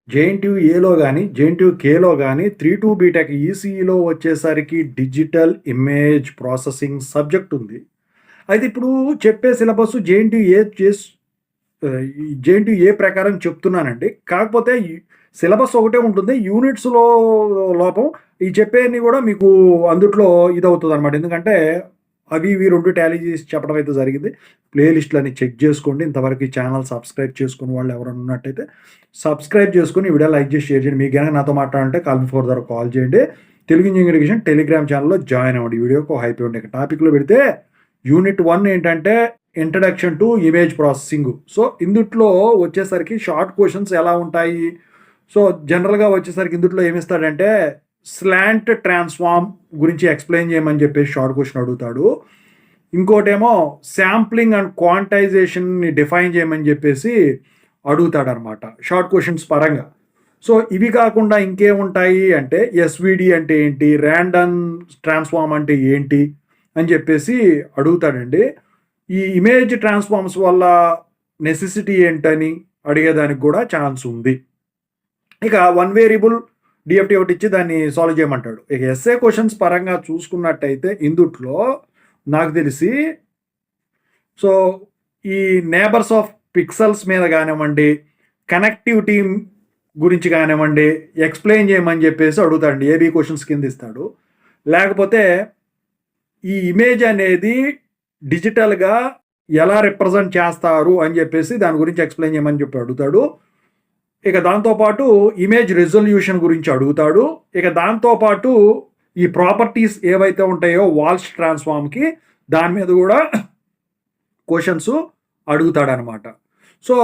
JNTU ఏలో గాని, JNTU Khelo గాని 3-2 బీటెక్ ఈసీఈలో వచ్చేసరికి డిజిటల్ ఇమేజ్ ప్రాసెసింగ్ సబ్జెక్ట్ ఉంది. అయితే ఇప్పుడు చెప్పే సిలబస్ జేఎన్‌టీయూ ఏ ప్రకారం చెప్తున్నానండి. కాకపోతే సిలబస్ ఒకటే ఉంటుంది. యూనిట్స్‌లో లోపం. ఈ చెప్పేయన్నీ గూడా మీకు అందుట్లో ఇదవుతదనమాట. ఎందుకంటే అవి ఇవి 2 టాలీ చేసి చెప్పడం అయితే జరిగింది. ప్లే లిస్ట్‌లన్నీ చెక్ జేసుకోండి. ఇంతవరకు ఈ ఛానల్ సబ్స్క్రైబ్ చేసుకుని వాళ్ళు ఎవరైనా ఉన్నట్టయితే సబ్స్క్రైబ్ చేసుకొని ఈ వీడియో లైక్ చేసి షేర్ చేయండి. మీకు గనక నాతో మాట్లాడాలంటే కాల్ మీ ఫోర్ ద్వారా కాల్ చేయండి. తెలుగు ఇంజినీరింగ్ ఎడ్యుకేషన్ టెలిగ్రామ్ ఛానల్‌లో జాయిన్ అవ్వండి. ఈ వీడియోకి ఒక హైప్ ఇవ్వండి. ఇక టాపిక్‌లో పెడితే యూనిట్ 1 ఏంటంటే introduction to image processing. So ఇందుట్లో వచ్చేసరికి షార్ట్ క్వెషన్స్ ఎలా ఉంటాయి? సో జనరల్‌గా వచ్చేసరికి ఇందుట్లో ఏమిస్తాడంటే స్లాంట్ ట్రాన్స్ఫార్మ్ గురించి ఎక్స్‌ప్లెయిన్ చేయమని చెప్పేసి షార్ట్ క్వెషన్ అడుగుతాడు. ఇంకోటేమో శాంప్లింగ్ అండ్ క్వాంటైజేషన్‌ని డిఫైన్ చేయమని చెప్పేసి అడుగుతాడనమాట షార్ట్ క్వెషన్స్ పరంగా. సో ఇవి కాకుండా ఇంకేముంటాయి అంటే ఎస్‌విడి అంటే ఏంటి? ర్యాండమ్ ట్రాన్స్ఫార్మ్ అంటే ఏంటి? అని చెప్పేసి అడుగుతాడండి. ఈ ఇమేజ్ ట్రాన్స్ఫార్మ్స్ వల్ల నెసెసిటీ ఏంటని అడిగేదానికి కూడా ఛాన్స్ ఉంది. ఇక వన్ వేరియబుల్ డిఎఫ్టీ ఒకటి ఇచ్చి దాన్ని సాల్వ్ చేయమంటాడు. ఇక ఎస్ఏ క్వెషన్స్ పరంగా చూసుకున్నట్టయితే ఇందుట్లో నాకు తెలిసి సో ఈ నేబర్స్ ఆఫ్ పిక్సెల్స్ మీద కానివ్వండి, కనెక్టివిటీ గురించి కానివ్వండి, ఎక్స్‌ప్లెయిన్ చేయమని చెప్పేసి అడుగుతాడండి. ఏబీ క్వెషన్స్ కింద ఇస్తాడు. లేకపోతే ఈ ఇమేజ్ అనేది డిజిటల్‌గా ఎలా రిప్రజెంట్ చేస్తారు అని చెప్పేసి దాని గురించి ఎక్స్‌ప్లెయిన్ చేయమని చెప్పి అడుగుతాడు. ఇక దాంతో పాటు ఇమేజ్ రిజల్యూషన్ గురించి అడుగుతాడు. ఇక దాంతో పాటు ఈ ప్రాపర్టీస్ ఏవైతే ఉంటాయో వాల్స్ ట్రాన్స్ఫార్మ్‌కి దాని మీద కూడా క్వెషన్స్ అడుగుతాడనమాట. సో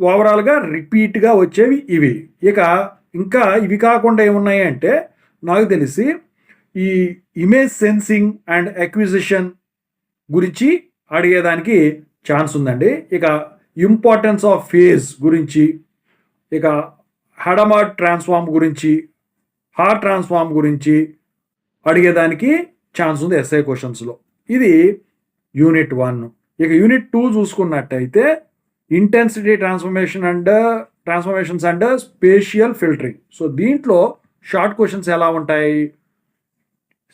ఓవరాల్‌గా రిపీట్‌గా వచ్చేవి ఇవి. ఇక ఇంకా ఇవి కాకుండా ఏమున్నాయి అంటే నాకు తెలిసి ఈ ఇమేజ్ సెన్సింగ్ అండ్ అక్విజిషన్ గురించి అడిగేదానికి ఛాన్స్ ఉందండి. ఇక ఇంపార్టెన్స్ ఆఫ్ ఫేజ్ గురించి, ఇక హడమర్ ట్రాన్స్ఫార్మ్ గురించి, హార్ ట్రాన్స్ఫార్మ్ గురించి అడిగేదానికి ఛాన్స్ ఉంది ఎస్ఐ క్వెషన్స్‌లో. ఇది యూనిట్ 1. ఇక యూనిట్ 2 చూసుకున్నట్టయితే intensity transformations and spatial filtering. So దీంట్లో షార్ట్ క్వెషన్స్ ఎలా ఉంటాయి?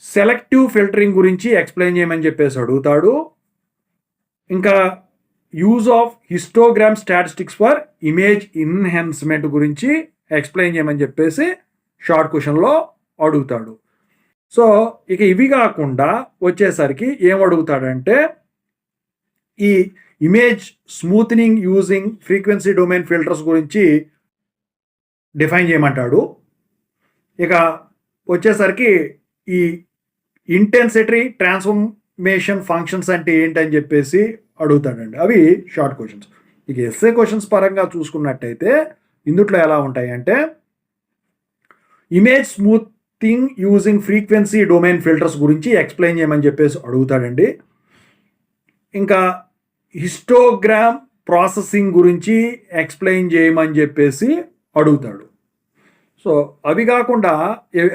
సెలెక్టివ్ ఫిల్టరింగ్ గురించి ఎక్స్‌ప్లెయిన్ చేయమని చెప్పేసి అడుగుతాడు. ఇంకా use of histogram statistics for image enhancement గురించి ఎక్స్‌ప్లెయిన్ చేయమని చెప్పేసి షార్ట్ క్వెషన్‌లో అడుగుతాడు. సో ఇక ఇవి కాకుండా వచ్చేసరికి ఏం అడుగుతాడంటే ఈ image smoothening using frequency domain filters గురించి డిఫైన్ చేయమంటాడు. ఇక వచ్చేసరికి ఈ ఇంటెన్సిటీ ట్రాన్స్ఫర్మేషన్ ఫంక్షన్స్ అంటే ఏంటని చెప్పేసి అడుగుతాడండి. అవి షార్ట్ క్వెషన్స్. ఇక ఎస్ఏ క్వెషన్స్ పరంగా చూసుకున్నట్టయితే ఇందుట్లో ఎలా ఉంటాయి అంటే image smoothing using frequency domain filters గురించి ఎక్స్‌ప్లెయిన్ చేయమని చెప్పేసి అడుగుతాడండి. ఇంకా హిస్టోగ్రామ్ ప్రాసెసింగ్ గురించి ఎక్స్‌ప్లెయిన్ చేయమని చెప్పేసి అడుగుతాడు. సో అవి కాకుండా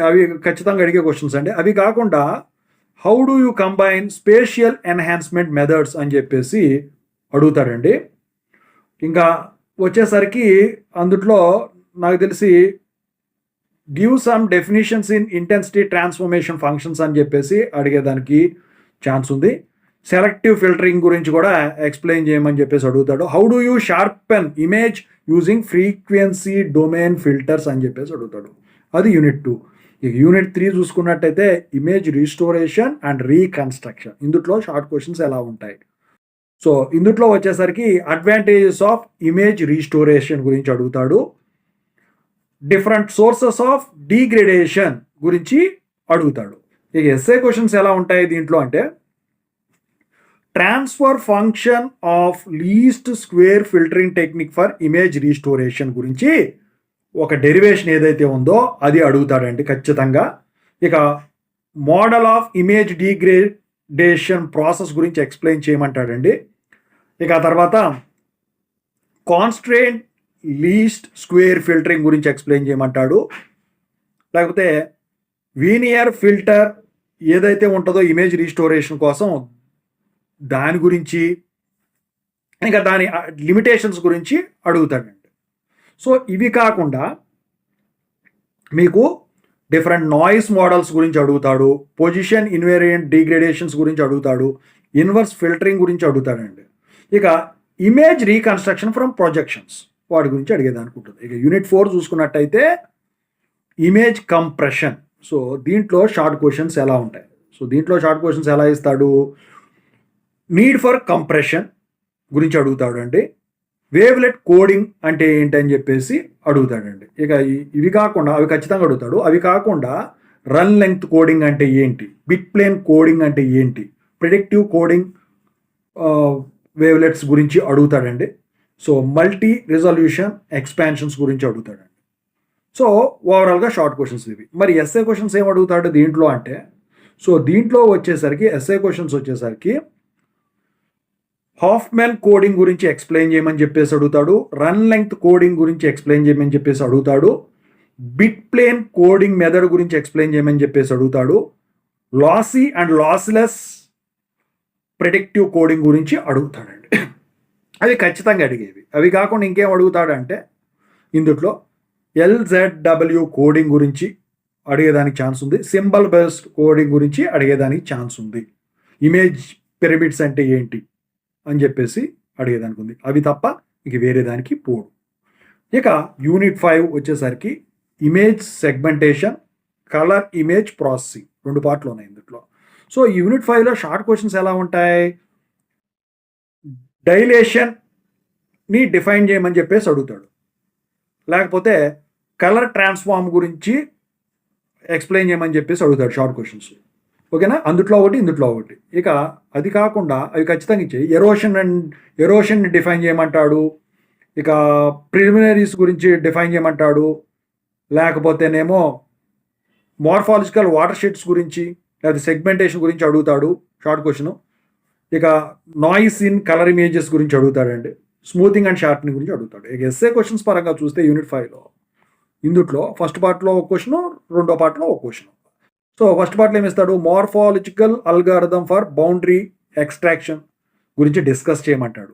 అవి ఖచ్చితంగా అడిగే క్వెషన్స్ అండి. అవి కాకుండా how do you combine spatial enhancement methods అని చెప్పేసి అడుగుతాడండి. ఇంకా వచ్చేసరికి అందుట్లో నాకు తెలిసి give some definitions in intensity transformation functions అని చెప్పేసి అడిగేదానికి ఛాన్స్ ఉంది. సెలెక్టివ్ ఫిల్టరింగ్ గురించి కూడా ఎక్స్‌ప్లెయిన్ చేయమని చెప్పేసి అడుగుతాడు. How do you sharpen image using frequency domain filters అని చెప్పేసి అడుగుతాడు. అది యూనిట్ 2. ఇక యూనిట్ 3 చూసుకున్నట్టయితే ఇమేజ్ రీస్టోరేషన్ అండ్ రీకన్స్ట్రక్షన్. ఇందుట్లో షార్ట్ క్వెషన్స్ ఎలా ఉంటాయి? సో ఇందుట్లో వచ్చేసరికి అడ్వాంటేజెస్ ఆఫ్ ఇమేజ్ రీస్టోరేషన్ గురించి అడుగుతాడు. డిఫరెంట్ సోర్సెస్ ఆఫ్ డీగ్రేడేషన్ గురించి అడుగుతాడు. ఇక ఎస్ఏ క్వెషన్స్ ఎలా ఉంటాయి దీంట్లో అంటే transfer function of least square filtering technique for image restoration గురించి ఒక డెరివేషన్ ఏదైతే ఉందో అది అడుగుతాడండి ఖచ్చితంగా. ఇక model of image degradation process గురించి ఎక్స్‌ప్లెయిన్ చేయమంటాడండి. ఇక ఆ తర్వాత కాన్స్ట్రెయింట్ లీస్ట్ స్క్వేర్ ఫిల్టరింగ్ గురించి ఎక్స్‌ప్లెయిన్ చేయమంటాడు. లేకపోతే వీనియర్ ఫిల్టర్ ఏదైతే ఉంటుందో ఇమేజ్ రీస్టోరేషన్ కోసం దాని గురించి, ఇంకా దాని లిమిటేషన్స్ గురించి అడుగుతాడండి. సో ఇవి కాకుండా మీకు డిఫరెంట్ నాయిస్ మోడల్స్ గురించి అడుగుతాడు, పొజిషన్ ఇన్వేరియంట్ డిగ్రేడేషన్స్ గురించి అడుగుతాడు, ఇన్వర్స్ ఫిల్టరింగ్ గురించి అడుగుతాడండి. ఇక ఇమేజ్ రీకన్స్ట్రక్షన్ ఫ్రమ్ ప్రొజెక్షన్స్ వాటి గురించి అడిగేది అనుకుంటుంది. ఇక యూనిట్ 4 చూసుకున్నట్టయితే ఇమేజ్ కంప్రెషన్. సో దీంట్లో షార్ట్ క్వశ్చన్స్ ఎలా ఉంటాయి? సో దీంట్లో షార్ట్ క్వశ్చన్స్ ఎలా ఇస్తాడు? నీడ్ ఫర్ కంప్రెషన్ గురించి అడుగుతాడు అండి. వేవ్లెట్ కోడింగ్ అంటే ఏంటని చెప్పేసి అడుగుతాడండి. ఇక ఇవి కాకుండా అవి ఖచ్చితంగా అడుగుతాడు. అవి కాకుండా రన్ లెంగ్త్ కోడింగ్ అంటే ఏంటి, బిట్ ప్లేన్ కోడింగ్ అంటే ఏంటి, ప్రిడిక్టివ్ కోడింగ్ వేవ్లెట్స్ గురించి అడుగుతాడండి. సో మల్టీ రిజల్యూషన్ ఎక్స్పాన్షన్స్ గురించి అడుగుతాడండి. సో ఓవరాల్గా షార్ట్ క్వశ్చన్స్ ఇవి. మరి ఎస్ఏ క్వశ్చన్స్ ఏం అడుగుతాడు దీంట్లో అంటే, సో దీంట్లో వచ్చేసరికి ఎస్ఏ క్వశ్చన్స్ వచ్చేసరికి హాఫ్మెన్ కోడింగ్ గురించి ఎక్స్ప్లెయిన్ చేయమని చెప్పేసి అడుగుతాడు, రన్ లెంగ్త్ కోడింగ్ గురించి ఎక్స్ప్లెయిన్ చేయమని చెప్పేసి అడుగుతాడు, బిట్ ప్లేన్ కోడింగ్ మెథడ్ గురించి ఎక్స్ప్లెయిన్ చేయమని చెప్పేసి అడుగుతాడు, lossy and lossless predictive coding గురించి అడుగుతాడండి. అవి ఖచ్చితంగా అడిగేవి. అవి కాకుండా ఇంకేం అడుగుతాడంటే ఇందులో LZW కోడింగ్ గురించి అడిగేదానికి ఛాన్స్ ఉంది, సింబల్ బేస్డ్ కోడింగ్ గురించి అడిగేదానికి ఛాన్స్ ఉంది, ఇమేజ్ పిరమిడ్స్ అంటే ఏంటి అని చెప్పేసి అడిగేదానికి ఉంది. అవి తప్ప ఇక వేరే దానికి పోడు. ఇక యూనిట్ 5 వచ్చేసరికి image segmentation, colour image processing 2 పార్ట్లు ఉన్నాయి ఇందులో. సో యూనిట్ 5లో షార్ట్ క్వశ్చన్స్ ఎలా ఉంటాయి? డైలేషన్ని డిఫైన్ చేయమని చెప్పేసి అడుగుతాడు, లేకపోతే కలర్ ట్రాన్స్ఫార్మ్ గురించి ఎక్స్ప్లెయిన్ చేయమని చెప్పేసి అడుగుతాడు షార్ట్ క్వశ్చన్స్. ఓకేనా? అందుట్లో ఒకటి, ఇందుట్లో ఒకటి. ఇక అది కాకుండా అవి ఖచ్చితంగా ఇచ్చాయి. ఎరోషన్ని డిఫైన్ చేయమంటాడు, ఇక ప్రిలిమినరీస్ గురించి డిఫైన్ చేయమంటాడు, లేకపోతేనేమో మార్ఫాలజికల్ వాటర్ షీట్స్ గురించి లేదా సెగ్మెంటేషన్ గురించి అడుగుతాడు షార్ట్ క్వశ్చన్. ఇక నాయిస్ ఇన్ కలర్ ఇమేజెస్ గురించి అడుగుతాడండి, స్మూతింగ్ అండ్ షార్ప్నింగ్ గురించి అడుగుతాడు. ఇక ఎస్ఏ క్వశ్చన్స్ పరంగా చూస్తే యూనిట్ 5లో ఇందుట్లో ఫస్ట్ పార్ట్లో ఒక క్వశ్చన్, రెండో పార్ట్లో ఒక క్వశ్చన్. సో ఫస్ట్ పార్ట్లో ఏమిస్తాడు? Morphological algorithm for boundary extraction గురించి డిస్కస్ చేయమంటాడు.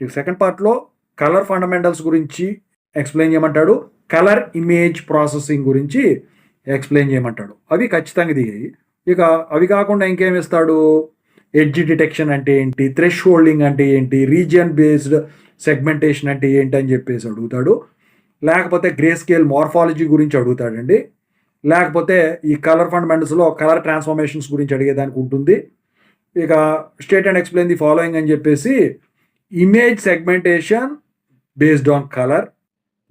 ఇక సెకండ్ పార్ట్లో కలర్ ఫండమెంటల్స్ గురించి ఎక్స్ప్లెయిన్ చేయమంటాడు, కలర్ ఇమేజ్ ప్రాసెసింగ్ గురించి ఎక్స్ప్లెయిన్ చేయమంటాడు. అవి ఖచ్చితంగా దిగాయి. ఇక అవి కాకుండా ఇంకేమిస్తాడు? ఎడ్జ్ డిటెక్షన్ అంటే ఏంటి, థ్రెష్ హోల్డింగ్ అంటే ఏంటి, రీజియన్ బేస్డ్ సెగ్మెంటేషన్ అంటే ఏంటి అని చెప్పేసి అడుగుతాడు, లేకపోతే గ్రే స్కేల్ మార్ఫాలజీ గురించి అడుగుతాడండి, లేకపోతే ఈ కలర్ ఫండమెంటల్స్లో కలర్ ట్రాన్స్ఫర్మేషన్స్ గురించి అడిగేదానికి ఉంటుంది. ఇక state and explain the following అని చెప్పేసి image segmentation based on colour,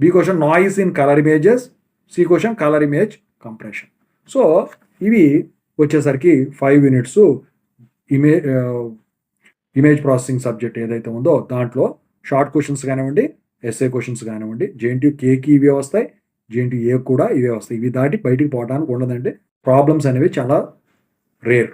B question noise in colour images, C question colour image compression. So ఇవి వచ్చేసరికి 5 యూనిట్స్ ఇమేజ్ ప్రాసెసింగ్ సబ్జెక్ట్ ఏదైతే ఉందో దాంట్లో షార్ట్ క్వశ్చన్స్ కానివ్వండి, ఎస్ఏ క్వశ్చన్స్ కానివ్వండి, JNTU-K ఇవే వస్తాయి, JNTU-A కూడా ఇవే వస్తాయి. ఇవి దాటి బయటికి పోవడానికి ఉండదండి. ప్రాబ్లమ్స్ అనేవి చాలా రేర్.